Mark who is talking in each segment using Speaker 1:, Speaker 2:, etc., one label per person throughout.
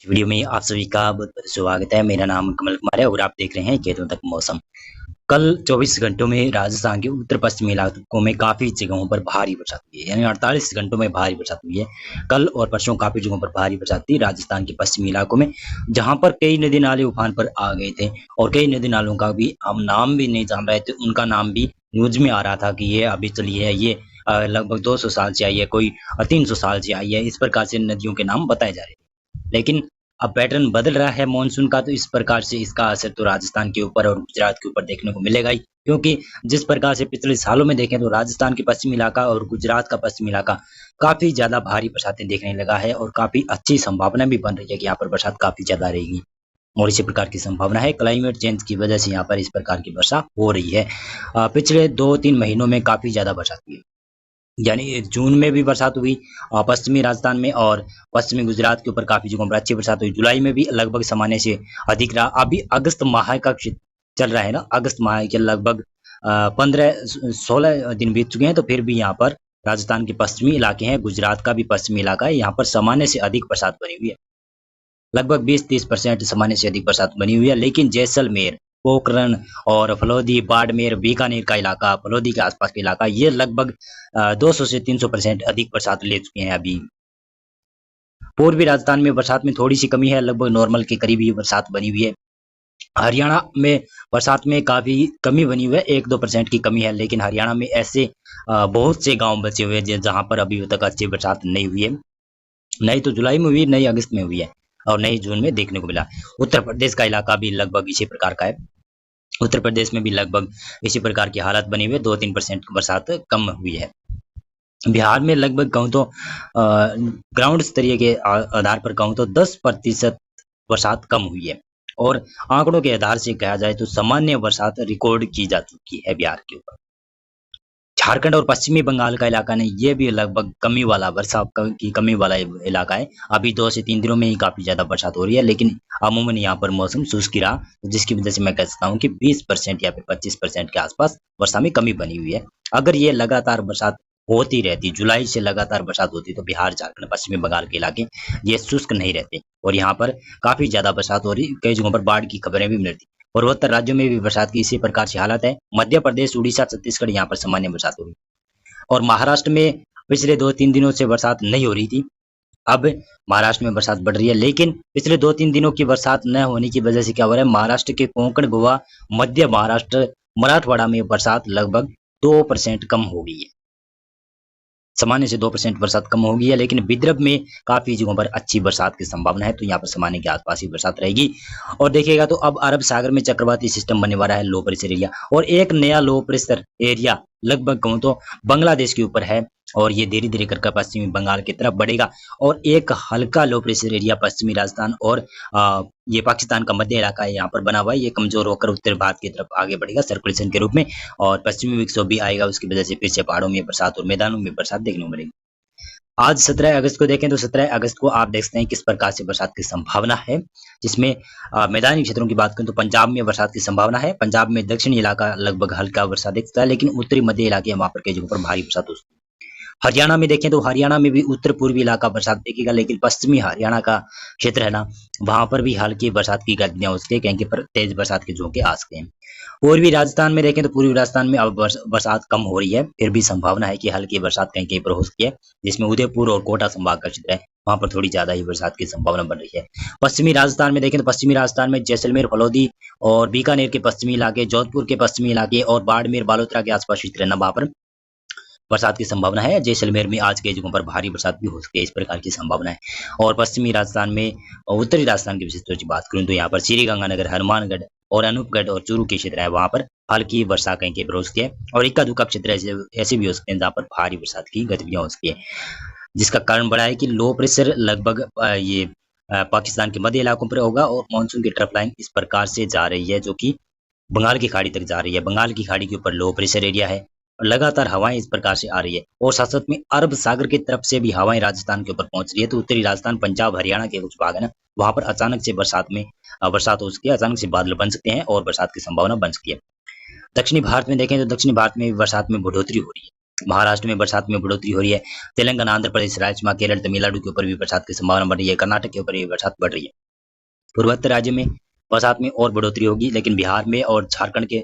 Speaker 1: Video में आप सभी का बहुत बहुत स्वागत है। मेरा नाम कमल कुमार है और आप देख रहे हैं खेतों तक मौसम। कल 24 घंटों में राजस्थान के उत्तर पश्चिमी इलाकों में काफ़ी जगहों पर भारी बरसात हुई है, यानी 48 घंटों में भारी बरसात हुई है। कल और परसों काफ़ी जगहों पर भारी बरसात थी राजस्थान के पश्चिमी इलाकों में, जहां पर कई नदी नाले उफान पर आ गए थे और कई नदी नालों का भी हम नाम भी नहीं जान रहे थे। उनका नाम भी न्यूज में आ रहा था कि ये अभी चली है, ये लगभग 200 साल से आई है, कोई 300 साल से आई है। इस प्रकार से नदियों के नाम बताए जा रहे थे, लेकिन अब पैटर्न बदल रहा है मॉनसून का, तो इस प्रकार से इसका असर तो राजस्थान के ऊपर और गुजरात के ऊपर देखने को मिलेगा ही। क्योंकि जिस प्रकार से पिछले सालों में देखें तो राजस्थान के पश्चिमी इलाका और गुजरात का पश्चिमी इलाका काफी ज्यादा भारी बरसातें देखने लगा है और काफी अच्छी संभावना भी बन रही है कि यहाँ पर बरसात काफी ज्यादा रहेगी। और इसी प्रकार की संभावना है, क्लाइमेट चेंज की वजह से यहाँ पर इस प्रकार की वर्षा हो रही है। पिछले 2-3 महीनों में काफी ज्यादा बरसात हुई है, यानी जून में भी बरसात हुई पश्चिमी राजस्थान में, और पश्चिमी गुजरात के ऊपर काफी जगहों पर अच्छी बरसात हुई। जुलाई में भी लगभग सामान्य से अधिक रहा। अभी अगस्त माह का चल रहा है ना, अगस्त माह के लगभग 15-16 दिन बीत चुके हैं, तो फिर भी यहाँ पर राजस्थान के पश्चिमी इलाके हैं, गुजरात का भी पश्चिमी इलाका है, यहाँ पर सामान्य से अधिक बरसात बनी हुई है। लगभग 20-30% सामान्य से अधिक बरसात बनी हुई है। लेकिन जैसलमेर, पोखरण और फलोदी, बाड़मेर, बीकानेर का इलाका, फलोदी के आसपास का इलाका, ये लगभग 200 से 300% अधिक बरसात ले चुके हैं अभी। पूर्वी राजस्थान में बरसात में थोड़ी सी कमी है, लगभग नॉर्मल के करीब ही बरसात बनी हुई है। हरियाणा में बरसात में काफी कमी बनी हुई है, 1-2% की कमी है। लेकिन हरियाणा में ऐसे बहुत से गांव बचे हुए हैं जहां पर अभी तक अच्छी बरसात नहीं हुई है। नहीं तो जुलाई में हुई, नहीं अगस्त में हुई है और नहीं जून में देखने को मिला। उत्तर प्रदेश का इलाका भी लगभग इसी प्रकार का है। उत्तर प्रदेश में भी लगभग इसी प्रकार की हालत बनी हुई है, 2-3% बरसात कम हुई है। बिहार में लगभग कहूँ तो ग्राउंड स्तरीय के आधार पर कहूँ तो 10% बरसात कम हुई है, और आंकड़ों के आधार से कहा जाए तो सामान्य बरसात रिकॉर्ड की जा चुकी है बिहार के ऊपर। झारखंड और पश्चिमी बंगाल का इलाका नहीं, ये भी लगभग कमी वाला वर्षा की कमी वाला इलाका है। अभी 2 से 3 दिनों में ही काफी ज्यादा बरसात हो रही है, लेकिन अमूमन यहाँ पर मौसम शुष्क ही रहा, जिसकी वजह से मैं कह सकता हूँ कि 20% या फिर 25% के आसपास वर्षा में कमी बनी हुई है। अगर ये लगातार बरसात होती रहती, जुलाई से लगातार बरसात होती, तो बिहार, झारखंड, पश्चिमी बंगाल के इलाके ये शुष्क नहीं रहते और यहाँ पर काफी ज्यादा बरसात हो रही, कई जगहों पर बाढ़ की खबरें भी मिलती। पूर्वोत्तर राज्यों में भी बरसात की इसी प्रकार से हालत है। मध्य प्रदेश, उड़ीसा, छत्तीसगढ़, यहाँ पर सामान्य बरसात हो रही है। और महाराष्ट्र में पिछले 2-3 दिनों से बरसात नहीं हो रही थी, अब महाराष्ट्र में बरसात बढ़ रही है। लेकिन पिछले 2-3 दिनों की बरसात न होने की वजह से क्या हो रहा है, महाराष्ट्र के कोंकण, गोवा, मध्य महाराष्ट्र, मराठवाड़ा में बरसात लगभग 2% कम हो गई है। सामान्य से 2% बरसात कम हो गई है, लेकिन विदर्भ में काफी जगहों पर अच्छी बरसात की संभावना है, तो यहाँ पर सामान्य के आसपास ही बरसात रहेगी। और देखिएगा तो अब अरब सागर में चक्रवाती सिस्टम बनने वाला है, लो प्रेशर एरिया, और एक नया लो प्रेशर एरिया लगभग कहूँ तो बांग्लादेश के ऊपर है, और ये धीरे धीरे करके पश्चिमी बंगाल की तरफ बढ़ेगा। और एक हल्का लो प्रेशर एरिया पश्चिमी राजस्थान और ये पाकिस्तान का मध्य इलाका है, यहाँ पर बना हुआ है। ये कमजोर होकर उत्तर भारत की तरफ आगे बढ़ेगा सर्कुलेशन के रूप में, और पश्चिमी विक्षोभ भी आएगा, उसकी वजह से फिर से पहाड़ों में बरसात और मैदानों में बरसात देखने को मिलेगी। आज 17 अगस्त को देखें तो 17 अगस्त को आप देखते हैं किस प्रकार से बरसात की संभावना है, जिसमें मैदानी क्षेत्रों की बात करें तो पंजाब में बरसात की संभावना है। पंजाब में दक्षिणी इलाका लगभग हल्का वर्षा दिखता है, लेकिन उत्तरी मध्य इलाके वहां पर कई जगहों पर भारी बरसात हो सकती है। हरियाणा में देखें तो हरियाणा में भी उत्तर पूर्वी इलाका बरसात देखेगा, लेकिन पश्चिमी हरियाणा का क्षेत्र है ना, वहां पर भी हल्की बरसात की गर्दियां हो सकती है, कहीं पर तेज बरसात के झोंके आ सकते हैं। पूर्वी राजस्थान में देखें तो पूर्वी राजस्थान में अब बरसात कम हो रही है, फिर भी संभावना है कि हल्की बरसात कहीं कहीं पर हो सकती है, जिसमें उदयपुर और कोटा संभाग का क्षेत्र है, वहां पर थोड़ी ज्यादा ही बरसात की संभावना बन रही है। पश्चिमी राजस्थान में देखें तो पश्चिमी राजस्थान में जैसलमेर, फलौदी और बीकानेर के पश्चिमी इलाके, जोधपुर के पश्चिमी इलाके और बाड़मेर, बालोतरा के आसपास क्षेत्र है ना, वहां पर बरसात की संभावना है। जैसलमेर में आज कई जगहों पर भारी बरसात भी हो सकती है, इस प्रकार की संभावना है। और पश्चिमी राजस्थान में और उत्तरी राजस्थान की विशेष तौर से बात करूं तो यहाँ पर श्री गंगानगर, हनुमानगढ़ और अनूपगढ़ और चूरू के क्षेत्र है, वहां पर हल्की वर्षा कहीं कहीं पर हो सकती है। और इक्का दुक्का क्षेत्र ऐसे भी हो सकते हैं जहाँ पर भारी बरसात की गतिविधियां हो सकती है, जिसका कारण बड़ा है कि लो प्रेशर लगभग ये पाकिस्तान के मध्य इलाकों पर होगा, और मानसून की ट्रफ लाइन इस प्रकार से जा रही है जो कि बंगाल की खाड़ी तक जा रही है। बंगाल की खाड़ी के ऊपर लो प्रेशर एरिया है, और लगातार हवाएं इस प्रकार से आ रही है, और साथ साथ में अरब सागर की तरफ से भी हवाएं राजस्थान के ऊपर पहुंच रही है। तो उत्तरी राजस्थान, पंजाब, हरियाणा के कुछ भाग है ना, वहां पर अचानक से बरसात हो सकती है, अचानक से बादल बन सकते हैं और बरसात की संभावना बन सकती है। दक्षिणी भारत में देखें तो दक्षिणी भारत में भी बरसात में बढ़ोतरी हो रही है। महाराष्ट्र में बरसात में बढ़ोतरी हो रही है। तेलंगाना, आंध्र प्रदेश, राजस्थान, केरल, तमिलनाडु के ऊपर भी बरसात की संभावना बढ़ रही है। कर्नाटक के ऊपर भी बरसात बढ़ रही है। पूर्वोत्तर राज्य में बरसात में और बढ़ोतरी होगी, लेकिन बिहार में और झारखंड के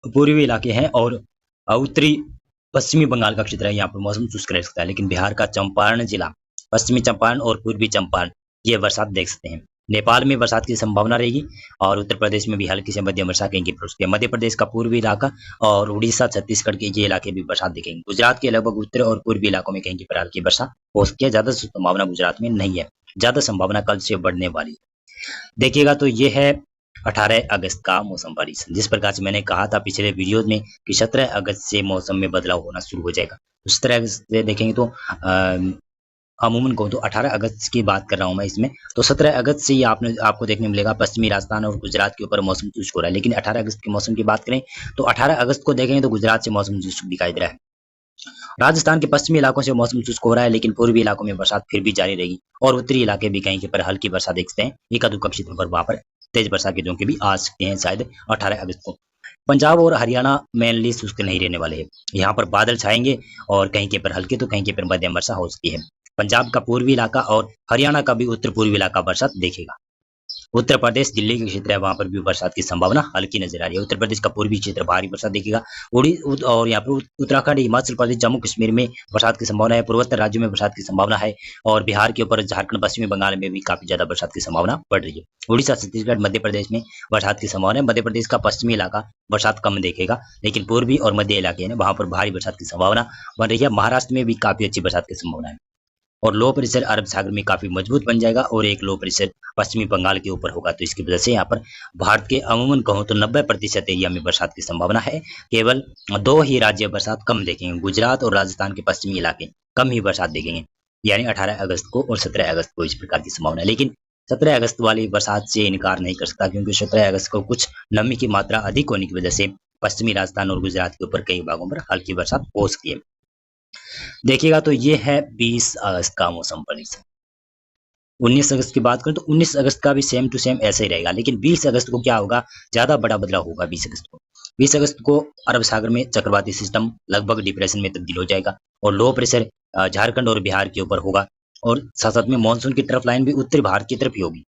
Speaker 1: पूर्वी इलाके हैं और उत्तरी पश्चिमी बंगाल का क्षेत्र है, यहाँ पर मौसम शुष्क रह सकता है। लेकिन बिहार का चंपारण जिला, पश्चिमी चंपारण और पूर्वी चंपारण, ये बरसात देख सकते हैं। नेपाल में बरसात की संभावना रहेगी और उत्तर प्रदेश में भी हल्की से मध्यम वर्षा कहीं पर हो सकती है। मध्य प्रदेश का पूर्वी इलाका और उड़ीसा, छत्तीसगढ़ के ये इलाके भी बरसात दिखेंगे। गुजरात के लगभग उत्तर और पूर्वी इलाकों में कहीं पर हल्की वर्षा हो सकती है। ज्यादा संभावना गुजरात में नहीं है, ज्यादा संभावना कल से बढ़ने वाली है। देखिएगा तो ये है 18 अगस्त का मौसम प्रेडिक्शन। जिस प्रकार से मैंने कहा था पिछले वीडियो में कि 17 अगस्त से मौसम में बदलाव होना शुरू हो जाएगा। 17 अगस्त से देखेंगे तो अमूमन को तो 18 अगस्त की बात कर रहा हूं मैं इसमें, तो 17 अगस्त से ही आपको देखने मिलेगा पश्चिमी राजस्थान और गुजरात के ऊपर मौसम शुष्क हो रहा है। लेकिन 18 अगस्त के मौसम की बात करें तो 18 अगस्त को देखेंगे तो गुजरात से मौसम शुष्क दिखाई दे रहा है। राजस्थान के पश्चिमी इलाकों से मौसम शुष्क हो रहा है, लेकिन पूर्वी इलाकों में बरसात फिर भी जारी रहेगी और उत्तरी इलाके भी कहीं पर हल्की वर्षा देखते हैं। एकाध क्षेत्र पर वहां पर तेज वर्षा के जोंके भी आ सकते हैं शायद 18 अगस्त को। पंजाब और हरियाणा मेनली शुष्क नहीं रहने वाले हैं, यहाँ पर बादल छाएंगे और कहीं के पर हल्की तो कहीं के पर मध्यम वर्षा हो सकती है। पंजाब का पूर्वी इलाका और हरियाणा का भी उत्तर पूर्वी इलाका बरसात देखेगा। उत्तर प्रदेश, दिल्ली के क्षेत्र है, वहां पर भी बरसात की संभावना हल्की नजर आ रही है। उत्तर प्रदेश का पूर्वी क्षेत्र भारी बरसात देखेगा। और यहाँ पर उत्तराखंड, हिमाचल प्रदेश, जम्मू कश्मीर में बरसात की संभावना है। पूर्वोत्तर राज्यों में बरसात की संभावना है और बिहार के ऊपर झारखंड, पश्चिमी बंगाल में भी काफी ज्यादा बरसात की संभावना बढ़ रही है। उड़ीसा, छत्तीसगढ़, मध्य प्रदेश में बरसात की संभावना है। मध्य प्रदेश का पश्चिमी इलाका बरसात कम देखेगा, लेकिन पूर्वी और मध्य इलाके हैं वहां पर भारी बरसात की संभावना बन रही है। महाराष्ट्र में भी काफी अच्छी बरसात की संभावना है और लो प्रेशर अरब सागर में काफी मजबूत बन जाएगा और एक लो प्रेशर पश्चिमी बंगाल के ऊपर होगा। तो इसकी वजह से यहाँ पर भारत के अमूमन कहूँ तो 90% एरिया में बरसात की संभावना है। केवल 2 ही राज्य बरसात कम देखेंगे, गुजरात और राजस्थान के पश्चिमी इलाके कम ही बरसात देखेंगे, यानी 18 अगस्त को और 17 अगस्त को इस प्रकार की संभावना है। लेकिन 17 अगस्त वाली बरसात से इनकार नहीं कर सकता, क्योंकि 17 अगस्त को कुछ नमी की मात्रा अधिक होने की वजह से पश्चिमी राजस्थान और गुजरात के ऊपर कई भागों पर हल्की बरसात हो सकती है। देखिएगा तो ये है 20 अगस्त का मौसम प्रेडिक्शन। 19 अगस्त की बात करें तो 19 अगस्त का भी सेम टू सेम ऐसे ही रहेगा, लेकिन 20 अगस्त को क्या होगा, ज्यादा बड़ा बदलाव होगा। 20 अगस्त को अरब सागर में चक्रवाती सिस्टम लगभग डिप्रेशन में तब्दील हो जाएगा और लो प्रेशर झारखंड और बिहार के ऊपर होगा और साथ साथ में मानसून की तरफ लाइन भी उत्तरी भारत की तरफ ही होगी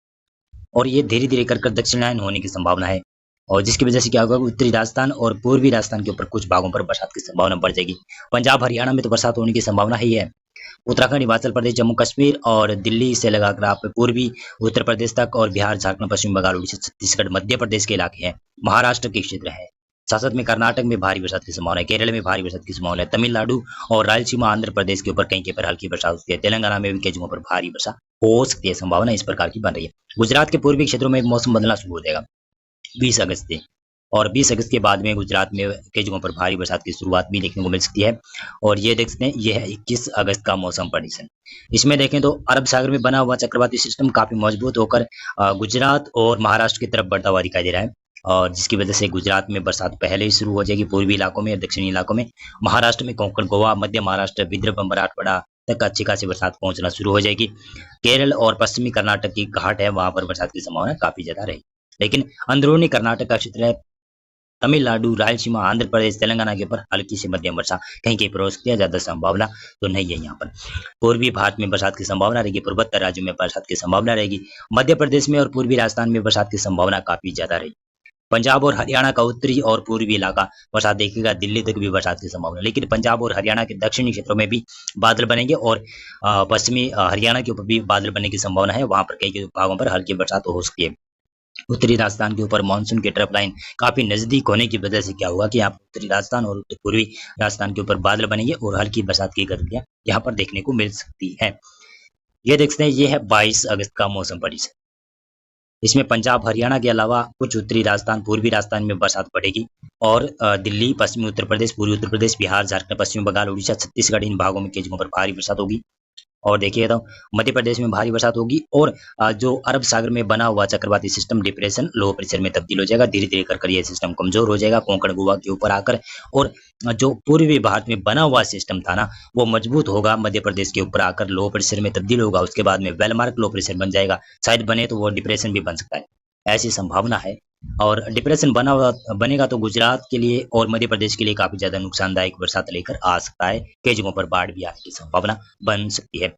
Speaker 1: और ये धीरे धीरे कर दक्षिण लाइन होने की संभावना है। और जिसकी वजह से क्या होगा, उत्तरी राजस्थान और पूर्वी राजस्थान के ऊपर कुछ भागों पर बरसात की संभावना बढ़ जाएगी। पंजाब, हरियाणा में तो बरसात होने की संभावना ही है। उत्तराखंड, हिमाचल प्रदेश, जम्मू कश्मीर और दिल्ली से लगाकर आप पूर्वी उत्तर प्रदेश तक और बिहार, झारखंड, पश्चिम बंगाल, उड़ीसा, छत्तीसगढ़, मध्य प्रदेश के इलाके हैं, महाराष्ट्र के क्षेत्र है। साथ में कर्नाटक में भारी बरसात की संभावना है, केरल में भारी बरसात की संभावना है, तमिलनाडु और रायलसीमा, आंध्र प्रदेश के ऊपर कहीं के पर हल्की बरसात होती है, तेलंगाना में भी कई जगहों पर भारी वर्षा हो सकती है, संभावना इस प्रकार की बन रही है। गुजरात के पूर्वी क्षेत्रों में मौसम बदलना शुरू हो जाएगा 20 अगस्त से और 20 अगस्त के बाद में गुजरात में कई जगहों पर भारी बरसात की शुरुआत भी देखने को मिल सकती है। और ये देख सकते हैं, ये है 21 अगस्त का मौसम प्रेडिक्शन। इसमें देखें तो अरब सागर में बना हुआ चक्रवाती सिस्टम काफी मजबूत होकर गुजरात और महाराष्ट्र की तरफ बढ़ता हुआ दिखाई दे रहा है और जिसकी वजह से गुजरात में बरसात पहले ही शुरू हो जाएगी, पूर्वी इलाकों में, दक्षिणी इलाकों में। महाराष्ट्र में कोंकण, गोवा, मध्य महाराष्ट्र, विदर्भ, मराठवाड़ा तक अच्छी खासी बरसात पहुंचना शुरू हो जाएगी। केरल और पश्चिमी कर्नाटक की घाट है, वहां पर बरसात की संभावना काफी ज्यादा रहेगी। लेकिन अंदरूनी कर्नाटक का क्षेत्र है, तमिलनाडु, रायलसीमा, आंध्र प्रदेश, तेलंगाना के ऊपर हल्की से मध्यम वर्षा कहीं कहीं पर हो सकती है, ज्यादा संभावना तो नहीं है। यहाँ पर पूर्वी भारत में बरसात की संभावना रहेगी, पूर्वोत्तर राज्यों में बरसात की संभावना रहेगी, मध्य प्रदेश में और पूर्वी राजस्थान में बरसात की संभावना काफी ज्यादा रहेगी। पंजाब और हरियाणा का उत्तरी और पूर्वी इलाका बरसात देखेगा, दिल्ली तक भी बरसात की संभावना। लेकिन पंजाब और हरियाणा के दक्षिणी क्षेत्रों में भी बादल बनेंगे और पश्चिमी हरियाणा के ऊपर भी बादल बनने की संभावना है, वहां पर कई भागों पर हल्की बरसात हो सकती है। उत्तरी राजस्थान के ऊपर मानसून की ट्रफ लाइन काफी नजदीक होने की वजह से क्या हुआ कि यहाँ उत्तरी राजस्थान और पूर्वी राजस्थान के ऊपर बादल बनेंगे और हल्की बरसात की गतिविधियां यहाँ पर देखने को मिल सकती है। ये देखते हैं, ये है 22 अगस्त का मौसम प्रेडिक्शन। इसमें पंजाब, हरियाणा के अलावा कुछ उत्तरी राजस्थान, पूर्वी राजस्थान में बरसात बढ़ेगी और दिल्ली, पश्चिमी उत्तर प्रदेश, पूर्वी उत्तर प्रदेश, बिहार, झारखंड, पश्चिम बंगाल, उड़ीसा, छत्तीसगढ़, इन भागों में कई जगहों पर भारी बरसात होगी। और देखिए तो मध्य प्रदेश में भारी बरसात होगी और जो अरब सागर में बना हुआ चक्रवाती सिस्टम डिप्रेशन लो प्रेशर में तब्दील हो जाएगा, धीरे धीरे कर ये सिस्टम कमजोर हो जाएगा कोंकण, गोवा के ऊपर आकर, और जो पूर्वी भारत में बना हुआ सिस्टम था ना, वो मजबूत होगा, मध्य प्रदेश के ऊपर आकर लो प्रेशर में तब्दील होगा, उसके बाद में वेलमार्क लो प्रेशर बन जाएगा, शायद बने तो वो डिप्रेशन भी बन सकता है, ऐसी संभावना है। और डिप्रेशन बनेगा तो गुजरात के लिए और मध्य प्रदेश के लिए काफी ज्यादा नुकसानदायक बरसात लेकर आ सकता है। कई जगहों पर बाढ़ भी आने की संभावना बन सकती है।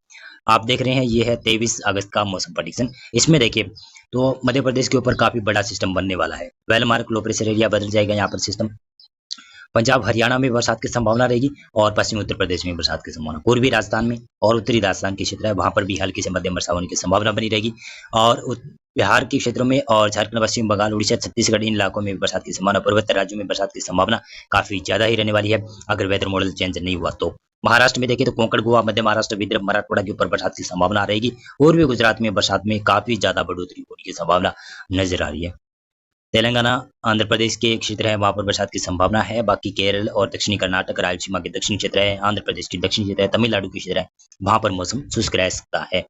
Speaker 1: आप देख रहे हैं ये है 23 अगस्त का मौसम प्रेडिक्शन। इसमें देखिए तो मध्य प्रदेश के ऊपर काफी बड़ा सिस्टम बनने वाला है। वेलमार्क लो प्रेशर एरिया बदल जाएगा यहाँ पर सिस्टम। पंजाब हरियाणा में बरसात की संभावना रहेगी और पश्चिमी उत्तर प्रदेश में बरसात की संभावना। पूर्वी राजस्थान में और उत्तरी राजस्थान के क्षेत्र है वहां पर भी हल्की से मध्यम वर्षा होने की संभावना बनी रहेगी। और बिहार के क्षेत्रों में और झारखंड, पश्चिम बंगाल, उड़ीसा, छत्तीसगढ़ इन इलाकों में भी बरसात की संभावना, पूर्वोत्तर राज्यों में बरसात की संभावना काफी ज्यादा ही रहने वाली है अगर वेदर मॉडल चेंज नहीं हुआ तो। महाराष्ट्र में देखिए तो कोंकण, गोवा, मध्य महाराष्ट्र, विदर्भ, मराठवाड़ा के ऊपर बरसात की संभावना रहेगी। पूर्वी गुजरात में बरसात में काफी ज्यादा बढ़ोतरी होने की संभावना नजर आ रही है। तेलंगाना, आंध्र प्रदेश के क्षेत्र है वहां पर बरसात की संभावना है। बाकी केरल और दक्षिणी कर्नाटक, रायलसीमा के दक्षिणी क्षेत्र है, आंध्र प्रदेश के दक्षिणी क्षेत्र है, तमिलनाडु के क्षेत्र है, वहां पर मौसम शुष्क रह सकता है।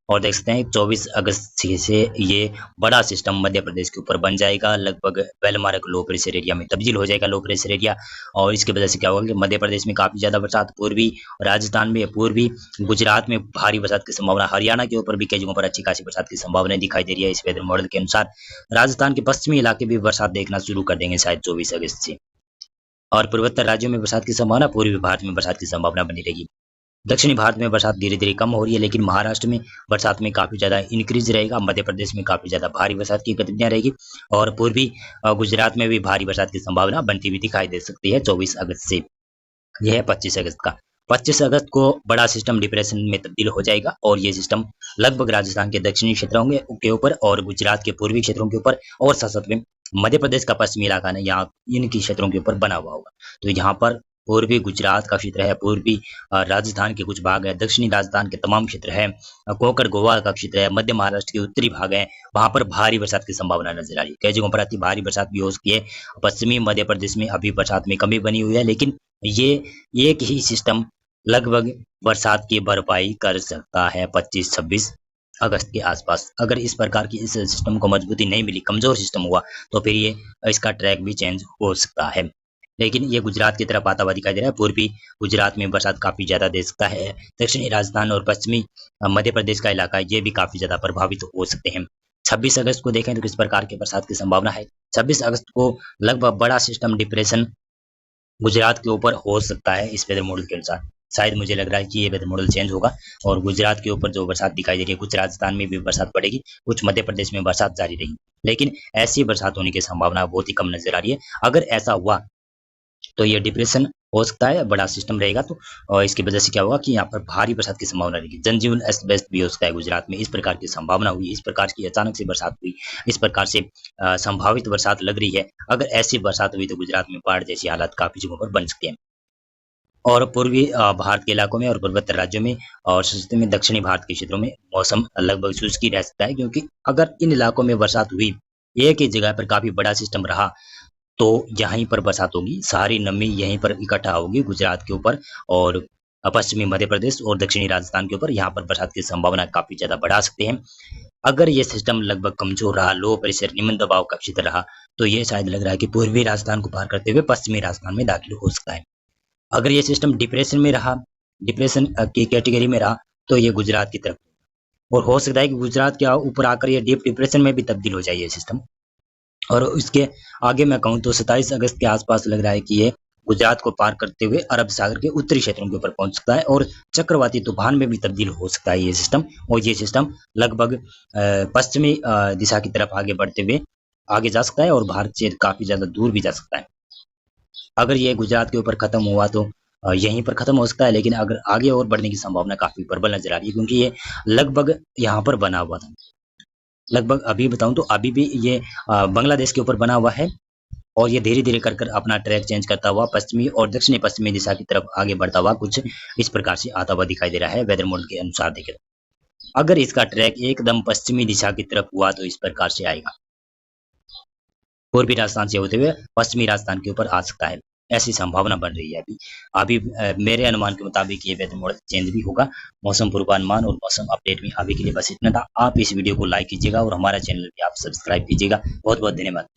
Speaker 1: और देख सकते हैं 24 अगस्त से ये बड़ा सिस्टम मध्य प्रदेश के ऊपर बन जाएगा। लगभग वेलमार्क लो प्रेशर एरिया में तब्दील हो जाएगा, लो प्रेशर एरिया। और इसकी वजह से क्या होगा कि मध्य प्रदेश में काफी ज्यादा बरसात, पूर्वी राजस्थान में, पूर्वी गुजरात में भारी बरसात की संभावना, हरियाणा के ऊपर भी कई जगहों पर अच्छी खासी बरसात की संभावना दिखाई दे रही है इस वेदर मॉडल के अनुसार। राजस्थान के पश्चिमी इलाके भी बरसात देखना शुरू कर देंगे शायद 24 अगस्त से। और पूर्वोत्तर राज्यों में बरसात की संभावना, पूर्वी भारत में बरसात की संभावना बनी रहेगी। दक्षिणी भारत में बरसात धीरे धीरे कम हो रही है, लेकिन महाराष्ट्र में बरसात में काफी ज्यादा इंक्रीज रहेगा। मध्य प्रदेश में काफी ज्यादा भारी बरसात की गतिविधियां रहेगी और पूर्वी गुजरात में भी भारी बरसात की संभावना बनती हुई दिखाई दे सकती है 24 अगस्त से। यह है 25 अगस्त का। 25 अगस्त को बड़ा सिस्टम डिप्रेशन में तब्दील हो जाएगा और ये सिस्टम लगभग राजस्थान के दक्षिणी क्षेत्रों के ऊपर और गुजरात के पूर्वी क्षेत्रों के ऊपर और साथ साथ में मध्य प्रदेश का पश्चिमी इलाका है यहाँ इनकी क्षेत्रों के ऊपर बना हुआ होगा। तो यहाँ पर पूर्वी गुजरात का क्षेत्र है, पूर्वी राजस्थान के कुछ भाग है, दक्षिणी राजस्थान के तमाम क्षेत्र है, कोंकण गोवा का क्षेत्र है, मध्य महाराष्ट्र के उत्तरी भाग है, वहां पर भारी बरसात की संभावना नजर आ रही है। कई जगहों पर अति भारी बरसात भी हो सकती है। पश्चिमी मध्य प्रदेश में अभी बरसात में कमी बनी हुई है, लेकिन ये एक ही सिस्टम लगभग बरसात की भरपाई कर सकता है 25-26 अगस्त के आसपास। अगर इस प्रकार की इस सिस्टम को मजबूती नहीं मिली, कमजोर सिस्टम हुआ, तो फिर ये इसका ट्रैक भी चेंज हो सकता है। लेकिन ये गुजरात की तरफ आता हुआ दिखाई दे रहा है। पूर्वी गुजरात में बरसात काफी ज्यादा दे सकता है। दक्षिणी राजस्थान और पश्चिमी मध्य प्रदेश का इलाका ये भी काफी ज्यादा प्रभावित हो सकते हैं। 26 अगस्त को देखें तो किस प्रकार की बरसात की संभावना है। 26 अगस्त को लगभग बड़ा सिस्टम डिप्रेशन गुजरात के ऊपर हो सकता है इस वेदर मॉडल के अनुसार। शायद मुझे लग रहा है कि ये वेदर मॉडल चेंज होगा और गुजरात के ऊपर जो बरसात दिखाई दे रही है, कुछ राजस्थान में भी बरसात पड़ेगी, कुछ मध्य प्रदेश में बरसात जारी रहेगी, लेकिन ऐसी बरसात होने की संभावना बहुत ही कम नजर आ रही है। अगर ऐसा हुआ तो ये डिप्रेशन हो सकता है, बड़ा सिस्टम रहेगा तो, और इसकी वजह से क्या होगा कि यहाँ पर भारी बरसात की संभावना रहेगी। जनजीवन अस्त व्यस्त भी हो सकता है गुजरात में। इस प्रकार की संभावना हुई, इस प्रकार की अचानक से बरसात हुई, इस प्रकार से संभावित बरसात लग रही है। अगर ऐसी बरसात हुई तो गुजरात में बाढ़ जैसी हालत काफी जगहों पर बन सकती है। और पूर्वी भारत के इलाकों में और पूर्वोत्तर राज्यों में और सस्ते में दक्षिणी भारत के क्षेत्रों में मौसम लगभग शुष्क ही रह सकता है, क्योंकि अगर इन इलाकों में बरसात हुई, एक ही जगह पर काफी बड़ा सिस्टम रहा, तो यहीं पर बरसात होगी, सारी नमी यहीं पर इकट्ठा होगी गुजरात के ऊपर और पश्चिमी मध्य प्रदेश और दक्षिणी राजस्थान के ऊपर। यहाँ पर बरसात की संभावना काफी ज्यादा बढ़ा सकते हैं। अगर ये सिस्टम लगभग कमजोर रहा, लो प्रेशर निम्न दबाव का क्षेत्र रहा, तो ये शायद लग रहा है कि पूर्वी राजस्थान को पार करते हुए पश्चिमी राजस्थान में दाखिल हो सकता है। अगर ये सिस्टम डिप्रेशन में रहा, डिप्रेशन की कैटेगरी में रहा, तो ये गुजरात की तरफ, और हो सकता है कि गुजरात के ऊपर आकर ये डीप डिप्रेशन में भी तब्दील हो जाए ये सिस्टम। और इसके आगे मैं कहूँ तो 27 अगस्त के आसपास लग रहा है कि ये गुजरात को पार करते हुए अरब सागर के उत्तरी क्षेत्रों के ऊपर पहुंच सकता है और चक्रवाती तूफान में भी तब्दील हो सकता है ये सिस्टम। और ये सिस्टम लगभग पश्चिमी दिशा की तरफ आगे बढ़ते हुए आगे जा सकता है और भारत से काफी ज्यादा दूर भी जा सकता है। अगर ये गुजरात के ऊपर खत्म हुआ तो यहीं पर खत्म हो सकता है, लेकिन अगर आगे और बढ़ने की संभावना काफी प्रबल नजर आ रही है, क्योंकि ये लगभग यहाँ पर बना हुआ था। लगभग अभी बताऊं तो अभी भी ये बांग्लादेश के ऊपर बना हुआ है और ये धीरे धीरे कर अपना ट्रैक चेंज करता हुआ पश्चिमी और दक्षिणी पश्चिमी दिशा की तरफ आगे बढ़ता हुआ कुछ इस प्रकार से आता हुआ दिखाई दे रहा है वेदर मॉडल के अनुसार देखें तो। अगर इसका ट्रैक एकदम पश्चिमी दिशा की तरफ हुआ तो इस प्रकार से आएगा, पूर्वी राजस्थान से होते हुए पश्चिमी राजस्थान के ऊपर आ सकता है, ऐसी संभावना बन रही है अभी मेरे अनुमान के मुताबिक ये वेदर मॉडल चेंज भी होगा। मौसम पूर्वानुमान और मौसम अपडेट में अभी के लिए बस इतना था। आप इस वीडियो को लाइक कीजिएगा और हमारा चैनल भी आप सब्सक्राइब कीजिएगा। बहुत बहुत धन्यवाद।